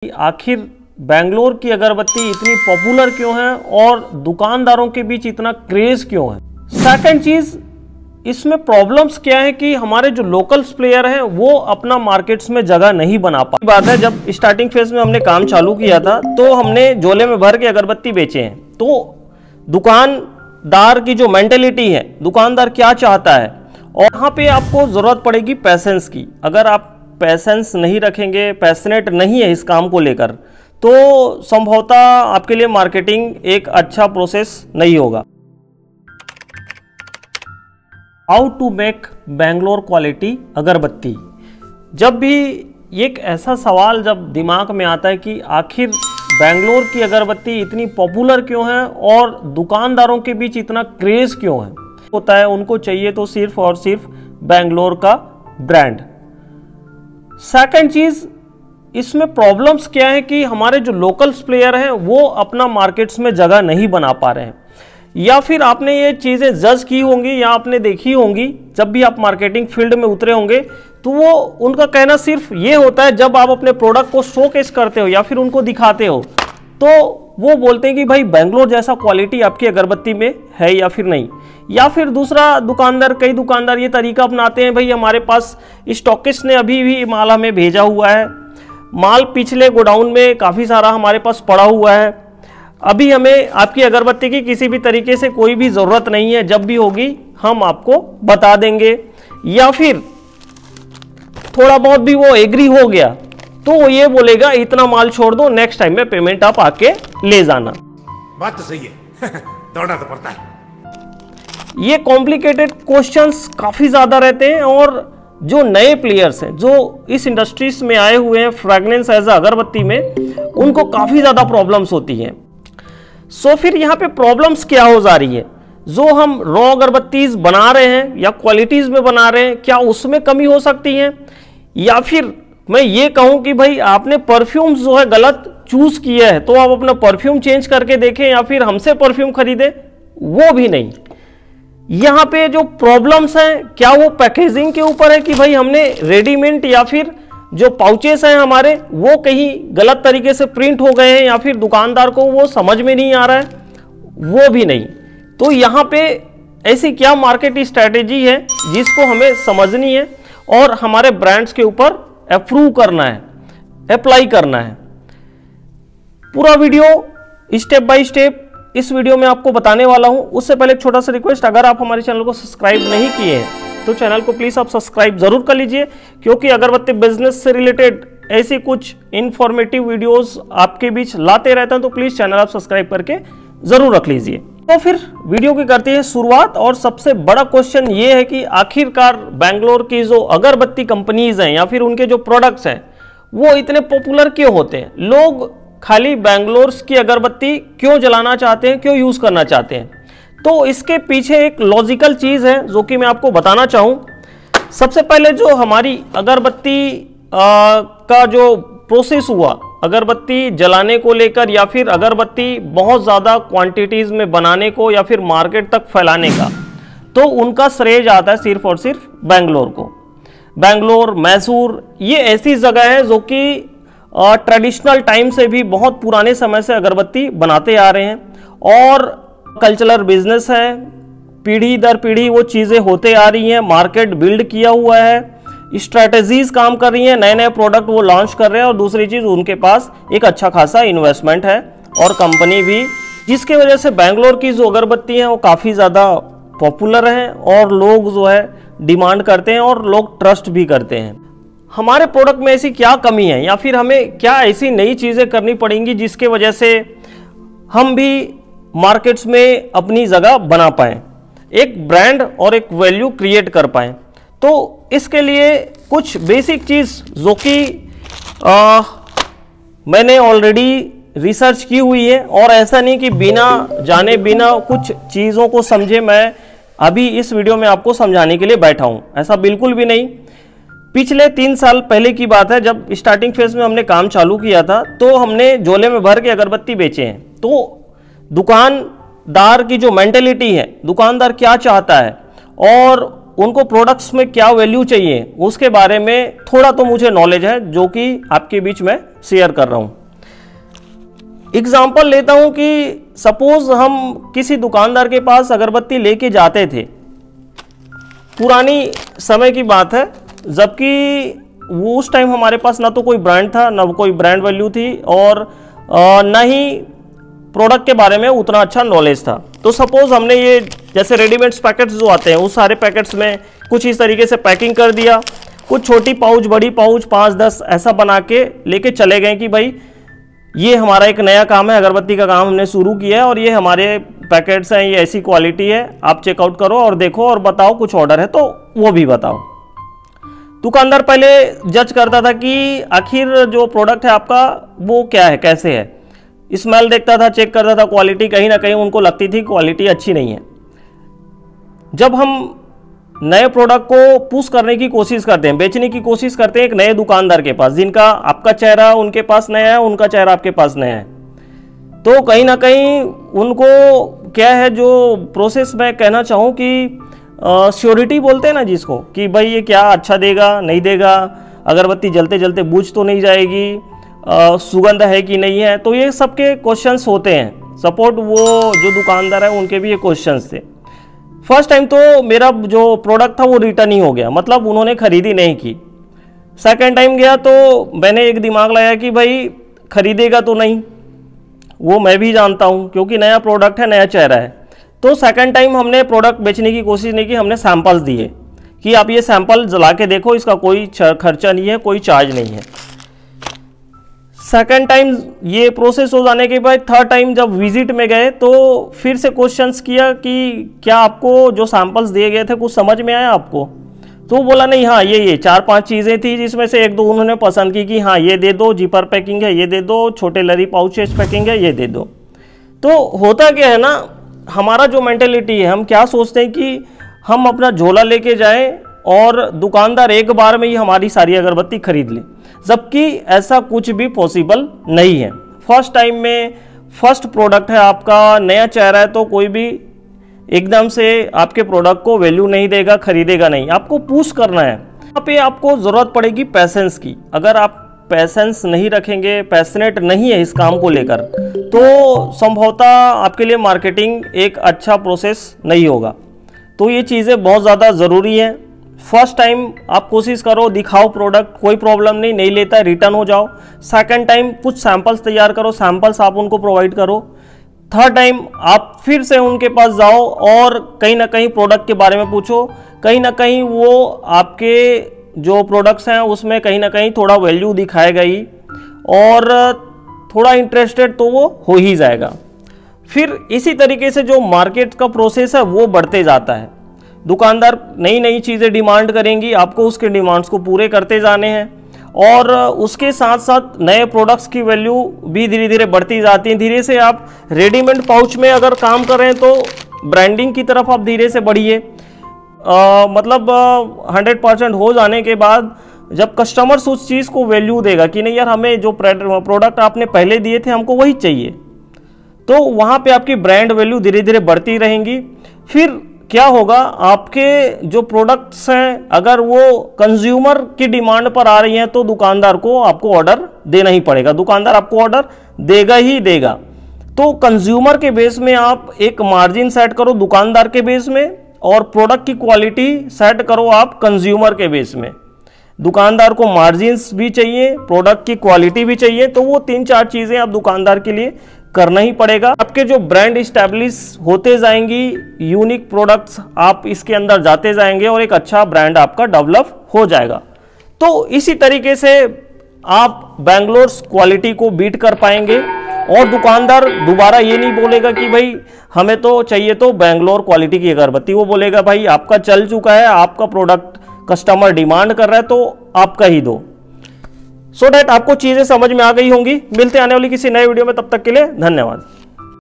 आखिर बेंगलोर की अगरबत्ती इतनी पॉपुलर क्यों है और दुकानदारों के बीच इतना क्रेज क्यों है। सेकंड चीज, इसमें प्रॉब्लम्स क्या है कि हमारे जो लोकल प्लेयर हैं वो अपना मार्केट्स में जगह नहीं बना पाए। बात है जब स्टार्टिंग फेज में हमने काम चालू किया था तो हमने झोले में भर के अगरबत्ती बेचे हैं। तो दुकानदार की जो मेंटेलिटी है, दुकानदार क्या चाहता है, और यहाँ पे आपको जरूरत पड़ेगी पैसेंस की। अगर आप पैसेंस नहीं रखेंगे, पैशनेट नहीं है इस काम को लेकर, तो संभवतः आपके लिए मार्केटिंग एक अच्छा प्रोसेस नहीं होगा। How to make Bangalore quality agarbatti. जब भी एक ऐसा सवाल जब दिमाग में आता है कि आखिर बेंगलोर की अगरबत्ती इतनी पॉपुलर क्यों है और दुकानदारों के बीच इतना क्रेज क्यों है, होता है उनको चाहिए तो सिर्फ और सिर्फ बेंगलोर का ब्रांड। सेकंड चीज, इसमें प्रॉब्लम्स क्या है कि हमारे जो लोकल प्लेयर हैं वो अपना मार्केट्स में जगह नहीं बना पा रहे हैं। या फिर आपने ये चीज़ें जज की होंगी या आपने देखी होंगी, जब भी आप मार्केटिंग फील्ड में उतरे होंगे तो वो उनका कहना सिर्फ ये होता है, जब आप अपने प्रोडक्ट को शोकेस करते हो या फिर उनको दिखाते हो तो वो बोलते हैं कि भाई बेंगलोर जैसा क्वालिटी आपकी अगरबत्ती में है या फिर नहीं। या फिर दूसरा कई दुकानदार ये तरीका अपनाते हैं, भाई हमारे पास स्टॉकिस्ट ने अभी भी माल हमें भेजा हुआ है, माल पिछले गोडाउन में काफ़ी सारा हमारे पास पड़ा हुआ है, अभी हमें आपकी अगरबत्ती की किसी भी तरीके से कोई भी ज़रूरत नहीं है, जब भी होगी हम आपको बता देंगे। या फिर थोड़ा बहुत भी वो एग्री हो गया तो वो ये बोलेगा इतना माल छोड़ दो, नेक्स्ट टाइम में पेमेंट आप आके ले जाना। बात तो सही है दौड़ना तो पड़ता है। ये कॉम्प्लिकेटेड क्वेश्चंस काफ़ी ज़्यादा रहते हैं और जो नए प्लेयर्स हैं जो इस इंडस्ट्रीज में आए हुए हैं फ्रैग्रेंस एज अगरबत्ती में, उनको काफ़ी ज़्यादा प्रॉब्लम्स होती हैं। सो फिर यहाँ पे प्रॉब्लम्स क्या हो जा रही है, जो हम रॉ अगरबत्तीज बना रहे हैं या क्वालिटीज में बना रहे हैं, क्या उसमें कमी हो सकती है। या फिर मैं ये कहूँ कि भाई आपने परफ्यूम्स जो है गलत चूज किया है तो आप अपना परफ्यूम चेंज करके देखें या फिर हमसे परफ्यूम खरीदें, वो भी नहीं। यहाँ पे जो प्रॉब्लम्स हैं, क्या वो पैकेजिंग के ऊपर है कि भाई हमने रेडीमेड या फिर जो पाउचेस हैं हमारे वो कहीं गलत तरीके से प्रिंट हो गए हैं या फिर दुकानदार को वो समझ में नहीं आ रहा है, वो भी नहीं। तो यहाँ पे ऐसी क्या मार्केट स्ट्रैटेजी है जिसको हमें समझनी है और हमारे ब्रांड्स के ऊपर अप्रूव करना है, अप्लाई करना है। पूरा वीडियो स्टेप बाय स्टेप इस वीडियो में आपको बताने वाला हूं। उससे पहले एक छोटा सा रिक्वेस्ट, अगर आप हमारे चैनल को सब्सक्राइब नहीं किए हैं तो चैनल को प्लीज़ आप सब्सक्राइब जरूर कर लीजिए, क्योंकि अगरबत्ती बिजनेस से रिलेटेड ऐसी कुछ इंफॉर्मेटिव वीडियोस आपके बीच लाते रहते हैं, तो प्लीज़ चैनल आप सब्सक्राइब करके ज़रूर रख लीजिए। तो फिर वीडियो की करते हैं शुरुआत। और सबसे बड़ा क्वेश्चन ये है कि आखिरकार बेंगलोर की जो अगरबत्ती कंपनीज हैं या फिर उनके जो प्रोडक्ट्स हैं वो इतने पॉपुलर क्यों होते हैं। लोग खाली बेंगलोर की अगरबत्ती क्यों जलाना चाहते हैं, क्यों यूज़ करना चाहते हैं। तो इसके पीछे एक लॉजिकल चीज़ है जो कि मैं आपको बताना चाहूँ। सबसे पहले जो हमारी अगरबत्ती का जो प्रोसेस हुआ अगरबत्ती जलाने को लेकर, या फिर अगरबत्ती बहुत ज़्यादा क्वांटिटीज़ में बनाने को या फिर मार्केट तक फैलाने का, तो उनका श्रेय जाता है सिर्फ और सिर्फ बेंगलोर को। बेंगलोर, मैसूर, ये ऐसी जगह है जो कि ट्रेडिशनल टाइम से भी बहुत पुराने समय से अगरबत्ती बनाते आ रहे हैं और कल्चरल बिजनेस है, पीढ़ी दर पीढ़ी वो चीज़ें होते आ रही हैं, मार्केट बिल्ड किया हुआ है, स्ट्रैटेजीज काम कर रही हैं, नए नए प्रोडक्ट वो लॉन्च कर रहे हैं और दूसरी चीज़ उनके पास एक अच्छा खासा इन्वेस्टमेंट है और कंपनी भी, जिसके वजह से बेंगलोर की जो अगरबत्ती हैं वो काफ़ी ज़्यादा पॉपुलर हैं और लोग जो है डिमांड करते हैं और लोग ट्रस्ट भी करते हैं। हमारे प्रोडक्ट में ऐसी क्या कमी है या फिर हमें क्या ऐसी नई चीज़ें करनी पड़ेंगी जिसके वजह से हम भी मार्केट्स में अपनी जगह बना पाएँ, एक ब्रांड और एक वैल्यू क्रिएट कर पाएँ। तो इसके लिए कुछ बेसिक चीज़ जो कि मैंने ऑलरेडी रिसर्च की हुई है, और ऐसा नहीं कि बिना जाने बिना कुछ चीज़ों को समझे मैं अभी इस वीडियो में आपको समझाने के लिए बैठा हूँ, ऐसा बिल्कुल भी नहीं। पिछले 3 साल पहले की बात है, जब स्टार्टिंग फेज में हमने काम चालू किया था तो हमने झोले में भर के अगरबत्ती बेचे हैं। तो दुकानदार की जो मेंटेलिटी है, दुकानदार क्या चाहता है और उनको प्रोडक्ट्स में क्या वैल्यू चाहिए उसके बारे में थोड़ा तो मुझे नॉलेज है, जो कि आपके बीच में शेयर कर रहा हूं। एग्जाम्पल लेता हूं कि सपोज हम किसी दुकानदार के पास अगरबत्ती लेके जाते थे, पुरानी समय की बात है, जबकि वो उस टाइम हमारे पास ना तो कोई ब्रांड था, ना कोई ब्रांड वैल्यू थी, और ना ही प्रोडक्ट के बारे में उतना अच्छा नॉलेज था। तो सपोज हमने ये जैसे रेडीमेड्स पैकेट्स जो आते हैं उस सारे पैकेट्स में कुछ इस तरीके से पैकिंग कर दिया, कुछ छोटी पाउच बड़ी पाउच 5-10 ऐसा बना के लेके चले गए कि भाई ये हमारा एक नया काम है, अगरबत्ती का काम हमने शुरू किया है और ये हमारे पैकेट्स हैं, ये ऐसी क्वालिटी है, आप चेकआउट करो और देखो और बताओ कुछ ऑर्डर है तो वो भी बताओ। दुकानदार पहले जज करता था कि आखिर जो प्रोडक्ट है आपका वो क्या है, कैसे है, स्मेल देखता था, चेक करता था, क्वालिटी कहीं ना कहीं उनको लगती थी क्वालिटी अच्छी नहीं है। जब हम नए प्रोडक्ट को पुश करने की कोशिश करते हैं, बेचने की कोशिश करते हैं एक नए दुकानदार के पास, जिनका आपका चेहरा उनके पास नया है, उनका चेहरा आपके पास नया है, तो कहीं ना कहीं उनको क्या है, जो प्रोसेस मैं कहना चाहूँ कि श्योरिटी बोलते हैं ना जिसको, कि भाई ये क्या अच्छा देगा नहीं देगा, अगरबत्ती जलते जलते बुझ तो नहीं जाएगी, सुगंध है कि नहीं है, तो ये सबके क्वेश्चंस होते हैं। सपोर्ट वो जो दुकानदार है उनके भी ये क्वेश्चंस थे। फर्स्ट टाइम तो मेरा जो प्रोडक्ट था वो रिटर्न ही हो गया, मतलब उन्होंने खरीदी नहीं की। सेकंड टाइम गया तो मैंने एक दिमाग लगाया कि भाई खरीदेगा तो नहीं, वो मैं भी जानता हूँ क्योंकि नया प्रोडक्ट है, नया चेहरा है। तो सेकंड टाइम हमने प्रोडक्ट बेचने की कोशिश नहीं की, हमने सैंपल्स दिए कि आप ये सैंपल जला के देखो, इसका कोई खर्चा नहीं है, कोई चार्ज नहीं है। सेकंड टाइम ये प्रोसेस हो जाने के बाद थर्ड टाइम जब विजिट में गए तो फिर से क्वेश्चंस किया कि क्या आपको जो सैंपल्स दिए गए थे कुछ समझ में आया आपको? तो बोला नहीं, हाँ ये 4-5 चीज़ें थी जिसमें से 1-2 उन्होंने पसंद की कि हाँ ये दे दो, जीपर पैकिंग है ये दे दो, छोटे लरी पाउचेस पैकिंग है ये दे दो। तो होता क्या है ना, हमारा जो मेंटेलिटी है, हम क्या सोचते हैं कि हम अपना झोला लेके जाएं और दुकानदार एक बार में ही हमारी सारी अगरबत्ती खरीद ले, जबकि ऐसा कुछ भी पॉसिबल नहीं है। फर्स्ट टाइम में फर्स्ट प्रोडक्ट है आपका, नया चेहरा है, तो कोई भी एकदम से आपके प्रोडक्ट को वैल्यू नहीं देगा, खरीदेगा नहीं, आपको पुश करना है। यहाँ पे आपको ज़रूरत पड़ेगी पैसेंस की। अगर आप पैसेंस नहीं रखेंगे, पैशनेट नहीं है इस काम को लेकर, तो संभवतः आपके लिए मार्केटिंग एक अच्छा प्रोसेस नहीं होगा। तो ये चीज़ें बहुत ज़्यादा ज़रूरी हैं। फर्स्ट टाइम आप कोशिश करो, दिखाओ प्रोडक्ट, कोई प्रॉब्लम नहीं, नहीं लेता है रिटर्न हो जाओ। सेकंड टाइम कुछ सैंपल्स तैयार करो, सैंपल्स आप उनको प्रोवाइड करो। थर्ड टाइम आप फिर से उनके पास जाओ और कहीं ना कहीं प्रोडक्ट के बारे में पूछो, कहीं ना कहीं वो आपके जो प्रोडक्ट्स हैं उसमें कहीं ना कहीं थोड़ा वैल्यू दिखाएगा ही, और थोड़ा इंटरेस्टेड तो वो हो ही जाएगा। फिर इसी तरीके से जो मार्केट का प्रोसेस है वो बढ़ते जाता है। दुकानदार नई नई चीज़ें डिमांड करेंगी, आपको उसके डिमांड्स को पूरे करते जाने हैं, और उसके साथ साथ नए प्रोडक्ट्स की वैल्यू भी धीरे धीरे बढ़ती जाती है। धीरे से आप रेडीमेड पाउच में अगर काम कर रहे हैं तो ब्रांडिंग की तरफ आप धीरे से बढ़िए। मतलब 100% हो जाने के बाद जब कस्टमर्स उस चीज़ को वैल्यू देगा कि नहीं यार हमें जो प्रोडक्ट आपने पहले दिए थे हमको वही चाहिए, तो वहाँ पे आपकी ब्रांड वैल्यू धीरे धीरे बढ़ती रहेंगी। फिर क्या होगा, आपके जो प्रोडक्ट्स हैं अगर वो कंज्यूमर की डिमांड पर आ रही हैं तो दुकानदार को आपको ऑर्डर देना ही पड़ेगा, दुकानदार आपको ऑर्डर देगा ही देगा। तो कंज्यूमर के बेस में आप एक मार्जिन सेट करो दुकानदार के बेस में, और प्रोडक्ट की क्वालिटी सेट करो आप कंज्यूमर के बेस में। दुकानदार को मार्जिन्स भी चाहिए, प्रोडक्ट की क्वालिटी भी चाहिए, तो वो 3-4 चीज़ें आप दुकानदार के लिए करना ही पड़ेगा। आपके जो ब्रांड इस्टेब्लिश होते जाएंगी, यूनिक प्रोडक्ट्स आप इसके अंदर जाते जाएंगे और एक अच्छा ब्रांड आपका डेवलप हो जाएगा। तो इसी तरीके से आप बैंगलोर क्वालिटी को बीट कर पाएंगे, और दुकानदार दोबारा ये नहीं बोलेगा कि भाई हमें तो चाहिए तो बैंगलोर क्वालिटी की अगरबत्ती, वो बोलेगा भाई आपका चल चुका है, आपका प्रोडक्ट कस्टमर डिमांड कर रहा है तो आपका ही दो। सो डैट आपको चीज़ें समझ में आ गई होंगी। मिलते आने वाली किसी नए वीडियो में, तब तक के लिए धन्यवाद।